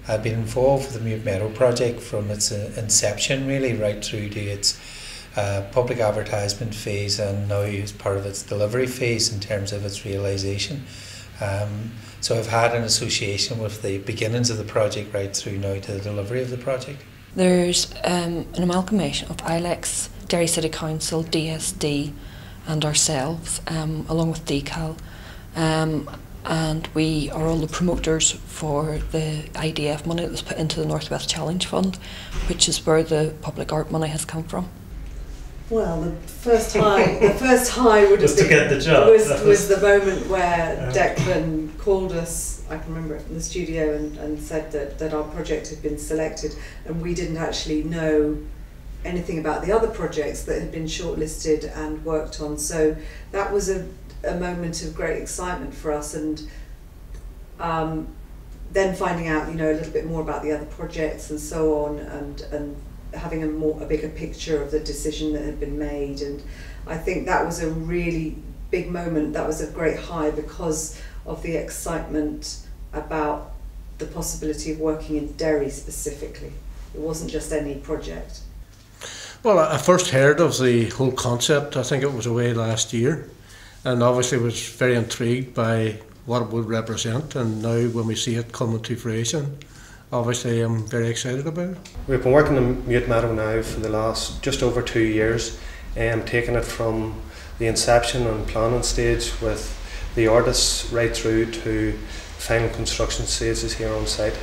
I've been involved with the Meadow project from its inception really right through to its public advertisement phase, and now as part of its delivery phase in terms of its realisation. So I've had an association with the beginnings of the project right through now to the delivery of the project. There's an amalgamation of ILEX, Derry City Council, DSD and ourselves, along with DECAL, and we are all the promoters for the IDF money that was put into the North West Challenge Fund, which is where the public art money has come from. Well, the first high would have been, was the moment where Declan called us, I can remember it, in the studio and said that our project had been selected, and we didn't actually know anything about the other projects that had been shortlisted and worked on. So that was a moment of great excitement for us, and then finding out, a little bit more about the other projects and so on, and having a bigger picture of the decision that had been made. And I think that was a really big moment. That was a great high because of the excitement about the possibility of working in Derry specifically. It wasn't just any project. Well, I first heard of the whole concept, I think it was away last year, and obviously was very intrigued by what it would represent, and now when we see it coming to fruition, obviously I'm very excited about it. We've been working in Meadow now for the last just over 2 years, taking it from the inception and planning stage with the artists right through to final construction stages here on site.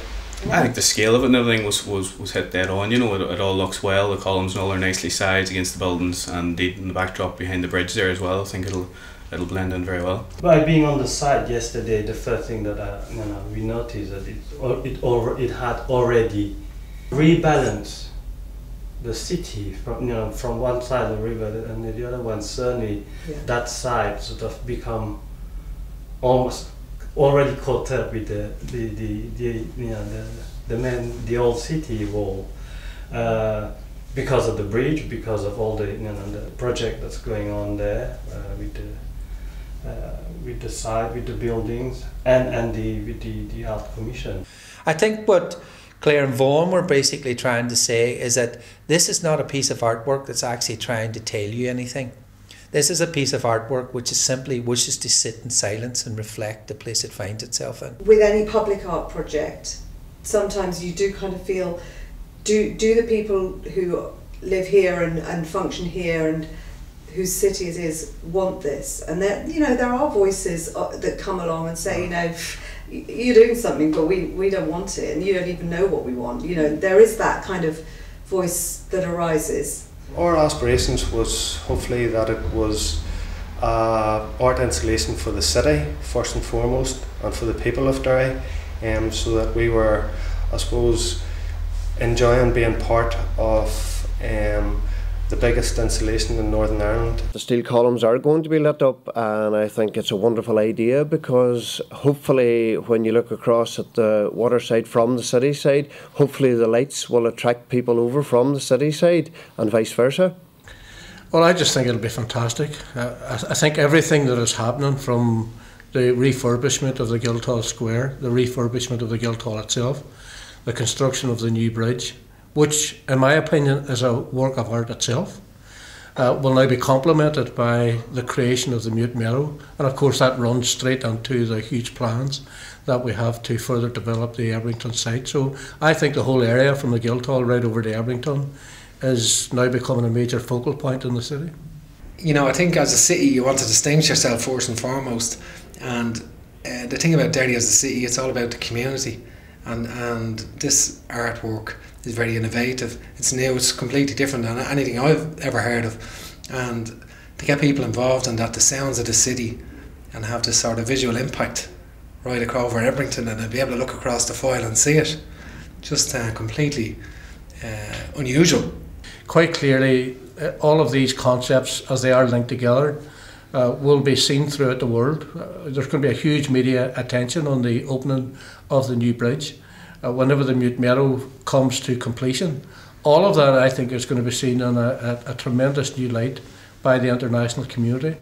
I think the scale of it and everything was hit dead on. It all looks well, the columns and all are nicely sized against the buildings, and in the backdrop behind the bridge there as well. I think it'll blend in very well. By being on the site yesterday, the first thing that we noticed that it had already rebalanced the city from one side of the river and the other one. Certainly, that side sort of become almost already caught up with the old city wall because of the bridge, because of all the the project that's going on there with the site, with the buildings, and with the art commission. I think what Claire and Vaughan were basically trying to say is that this is not a piece of artwork that's actually trying to tell you anything. This is a piece of artwork which is simply wishes to sit in silence and reflect the place it finds itself in. With any public art project, sometimes you do kind of feel, do the people who live here and function here and whose city it is want this? And there are voices that come along and say, you're doing something, but we don't want it, and you don't even know what we want. There is that kind of voice that arises. Our aspirations was hopefully that it was art installation for the city first and foremost, and for the people of Derry, so that we were, I suppose, enjoying being part of the biggest installation in Northern Ireland. The steel columns are going to be lit up, and I think it's a wonderful idea because hopefully when you look across at the water side from the city side, hopefully the lights will attract people over from the city side and vice versa. Well, I just think it'll be fantastic. I think everything that is happening, from the refurbishment of the Guildhall Square, the refurbishment of the Guildhall itself, the construction of the new bridge, which in my opinion is a work of art itself, will now be complemented by the creation of the Meadow, and of course that runs straight onto the huge plans that we have to further develop the Ebrington site. So I think the whole area from the Guildhall right over to Ebrington is now becoming a major focal point in the city. I think as a city you want to distinguish yourself first and foremost, and the thing about Derry as a city, it's all about the community, and this artwork is very innovative. It's new, it's completely different than anything I've ever heard of, and to get people involved in that, the sounds of the city, and have this sort of visual impact right across over Ebrington, and be able to look across the foil and see it, just completely unusual. Quite clearly, all of these concepts, as they are linked together, will be seen throughout the world. There's going to be a huge media attention on the opening of the new bridge. Whenever the Meadow comes to completion, all of that I think is going to be seen in a tremendous new light by the international community.